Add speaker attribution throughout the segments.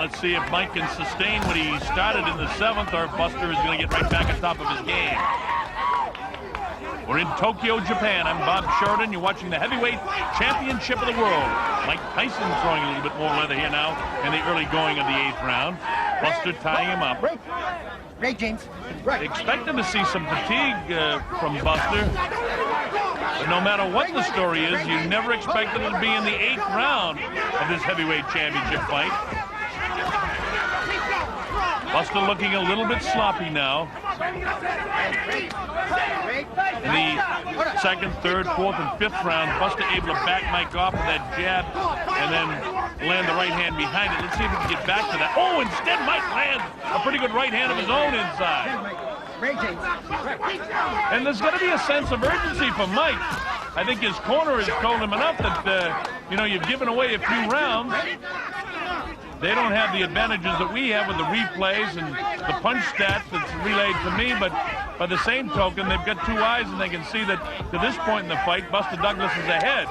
Speaker 1: Let's see if Mike can sustain what he started in the 7th, or if Buster is going to get right back on top of his game. We're in Tokyo, Japan. I'm Bob Sheridan. You're watching the heavyweight championship of the world. Mike Tyson throwing a little bit more leather here now in the early going of the 8th round. Buster tying him up.
Speaker 2: Break, James.
Speaker 1: Expecting to see some fatigue from Buster. But no matter what the story is, you never expected it to be in the 8th round of this heavyweight championship fight. Buster looking a little bit sloppy now. In the 2nd, 3rd, 4th, and 5th round, Buster able to back Mike off with that jab and then land the right hand behind it. Let's see if he can get back to that. Oh, instead Mike lands a pretty good right hand of his own inside. And there's going to be a sense of urgency for Mike. I think his corner has told him enough that, you know, you've given away a few rounds. They don't have the advantages that we have with the replays and the punch stats that's relayed to me, but by the same token, they've got 2 eyes and they can see that to this point in the fight, Buster Douglas is ahead.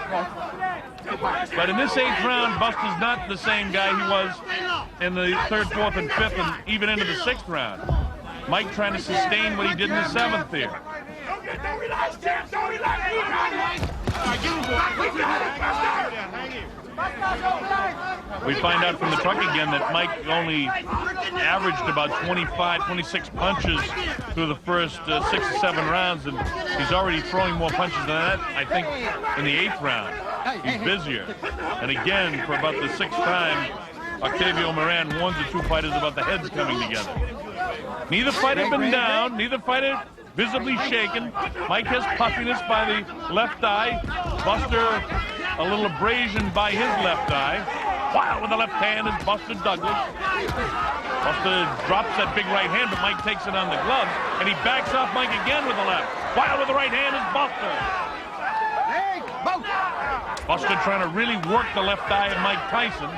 Speaker 1: But in this 8th round, Buster's not the same guy he was in the 3rd, 4th, and 5th, and even into the 6th round. Mike trying to sustain what he did in the 7th here. We find out from the truck again that Mike only averaged about 25, 26 punches through the first 6 or 7 rounds, and he's already throwing more punches than that, I think, in the 8th round. He's busier. And again, for about the 6th time, Octavio Moran warns the 2 fighters about the heads coming together. Neither fighter been down, neither fighter visibly shaken. Mike has puffiness by the left eye. Buster a little abrasion by his left eye. Wow, with the left hand is Buster Douglas. Buster drops that big right hand, but Mike takes it on the gloves, and he backs off Mike again with the left. Wow, with the right hand is Buster. Buster trying to really work the left eye of Mike Tyson.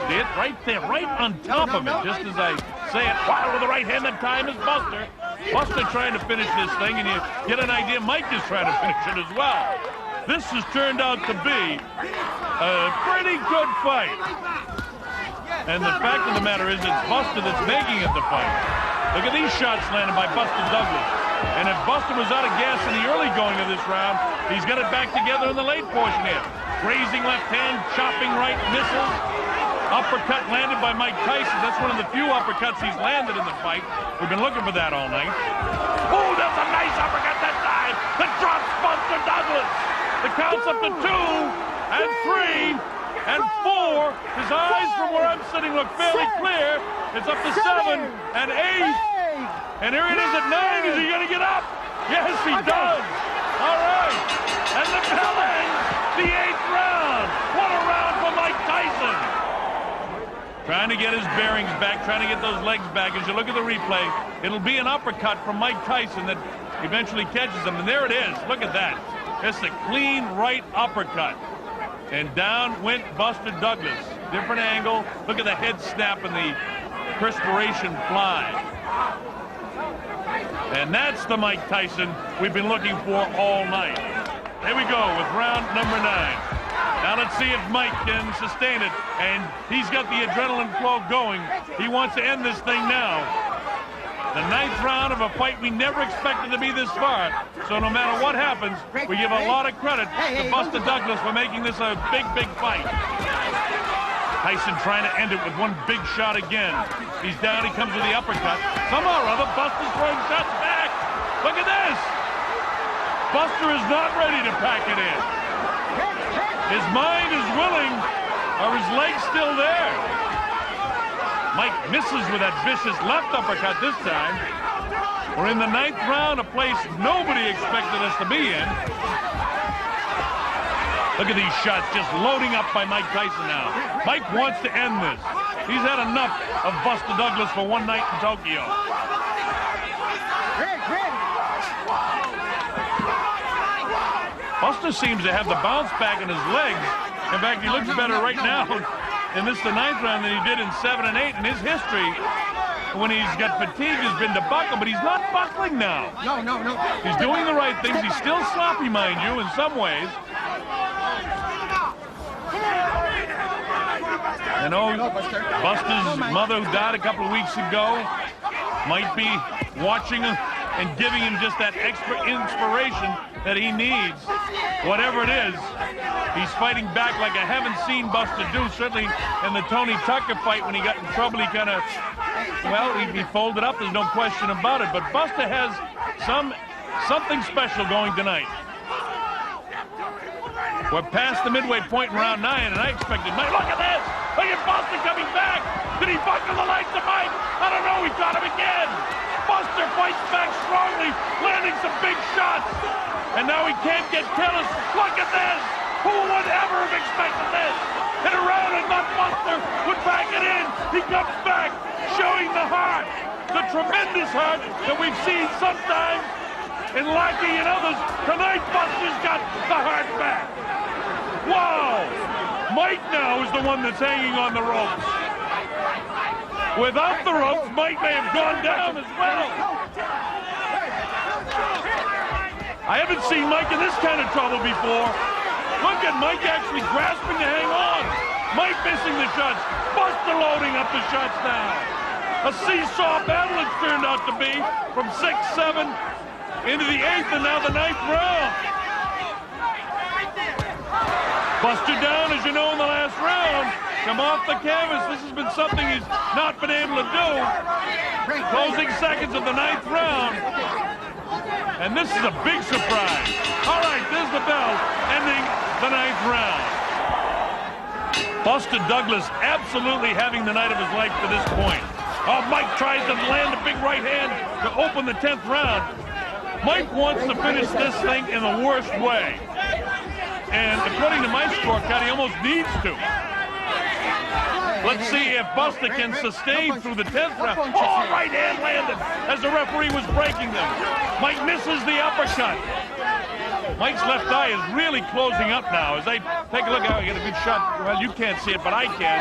Speaker 1: See it right there, right on top of it, just as I say it. Wow, with the right hand that time is Buster. Buster trying to finish this thing, and you get an idea Mike is trying to finish it as well. This has turned out to be a pretty good fight. And the fact of the matter is it's Buster that's making it the fight. Look at these shots landed by Buster Douglas. And if Buster was out of gas in the early going of this round, he's got it back together in the late portion here. Grazing left hand, chopping right, misses. Uppercut landed by Mike Tyson. That's one of the few uppercuts he's landed in the fight. We've been looking for that all night. Oh, that's a nice uppercut that time. That drops Buster Douglas. The count's up to 2 and 3 and 4. His eyes from where I'm sitting look fairly clear. It's up to 7 and 8. And here it is at 9. Is he going to get up? Yes, he does. All right. And the bell ends the 8th round. What a round for Mike Tyson. Trying to get his bearings back, trying to get those legs back. As you look at the replay, it'll be an uppercut from Mike Tyson that eventually catches him. And there it is. Look at that. It's a clean right uppercut. And down went Buster Douglas. Different angle. Look at the head snap and the perspiration fly. And that's the Mike Tyson we've been looking for all night. Here we go with round number 9. Now let's see if Mike can sustain it. And he's got the adrenaline flow going. He wants to end this thing now. The 9th round of a fight we never expected to be this far. So no matter what happens, we give a lot of credit to Buster Douglas for making this a big, big fight. Tyson trying to end it with one big shot again. He's down, he comes with the uppercut. Somehow or other, Buster's throwing shots back. Look at this. Buster is not ready to pack it in. His mind is willing. Are his legs still there? Mike misses with that vicious left uppercut this time. We're in the 9th round, a place nobody expected us to be in. Look at these shots just loading up by Mike Tyson now. Mike wants to end this. He's had enough of Buster Douglas for one night in Tokyo. Buster seems to have the bounce back in his legs. In fact, he looks better right now in this, the 9th round, than he did in 7 and 8. In his history, when he's got fatigue, has been to buckle, but he's not buckling now.
Speaker 2: No.
Speaker 1: He's doing the right things. He's still sloppy, mind you, in some ways. I know Buster's mother, who died a couple of weeks ago, might be watching him and giving him just that extra inspiration that he needs. Whatever it is, he's fighting back like I haven't seen Buster do. Certainly in the Tony Tucker fight, when he got in trouble, he kind of, well, he folded up. There's no question about it. But Buster has something special going tonight. We're past the midway point in round 9, and I expected Mike. Look at this! Look at Buster coming back! Did he buckle the legs of Mike? I don't know. He caught him again. Buster fights back strongly, landing some big shots. And now he can't get killers. Look at this! Who would ever have expected this? Hit around and not Buster would back it in. He comes back, showing the heart, the tremendous heart that we've seen sometimes in Lackey and others. Tonight, Buster's got the heart back. Wow! Mike now is the one that's hanging on the ropes. Without the ropes, Mike may have gone down as well. I haven't seen Mike in this kind of trouble before. Look at Mike actually grasping to hang on. Mike missing the shots. Buster loading up the shots now. A seesaw battle it's turned out to be from 6, 7 into the 8th and now the 9th round. Buster down, as you know, in the last round. Come off the canvas. This has been something he's not been able to do. Closing seconds of the 9th round. And this is a big surprise. All right, there's the bell, ending the 9th round. Buster Douglas absolutely having the night of his life to this point. Oh, Mike tries to land a big right hand to open the 10th round. Mike wants to finish this thing in the worst way. And according to my scorecard, he almost needs to. Let's see if Buster can sustain through the 10th round. Oh, right hand landed as the referee was breaking them. Mike misses the uppercut. Mike's left eye is really closing up now. As they take a look at it, get a good shot. Well, you can't see it, but I can.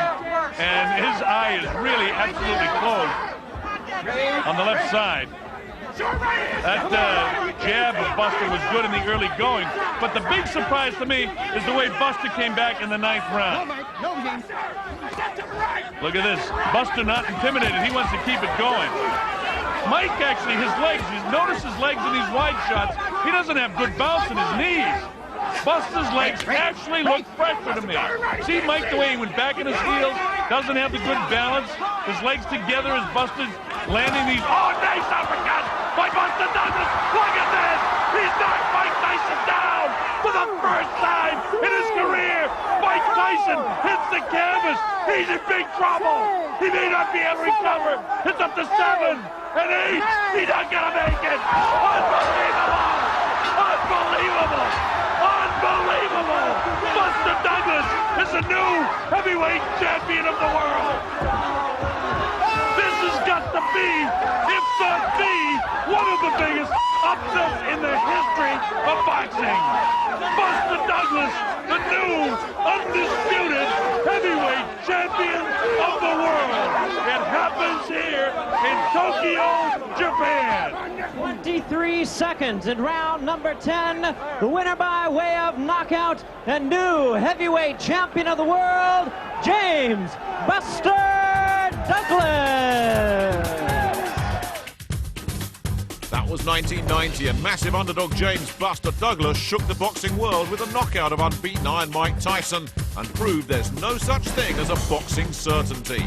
Speaker 1: And his eye is really absolutely closed on the left side. That jab of Buster was good in the early going, but the big surprise to me is the way Buster came back in the 9th round. Look at this. Buster not intimidated. He wants to keep it going. Mike actually, his legs, you notice his legs in these wide shots, he doesn't have good bounce in his knees. Buster's legs actually look fresher to me. See Mike, the way he went back in his heels, doesn't have the good balance. His legs together as Buster's landing these. Oh, nice uppercut by Buster Douglas. Look at this. He's knocked Mike Tyson down for the first time in his career. Mike Tyson hits the canvas. He's in big trouble. He may not be able to recover. It's up to 7 and 8. He's not going to make it. Unbelievable. Unbelievable. Unbelievable! Buster Douglas is the new heavyweight champion of the world. This has got to be, if not the, one of the biggest upsets in the history of boxing. Buster Douglas, the new, undisputed heavyweight champion of the world. It happens here in Tokyo, Japan.
Speaker 2: 23 seconds in round number 10. The winner by way of knockout and new heavyweight champion of the world, James Buster Douglas.
Speaker 3: That was 1990, and massive underdog James Buster Douglas shook the boxing world with a knockout of unbeaten Iron Mike Tyson and proved there's no such thing as a boxing certainty.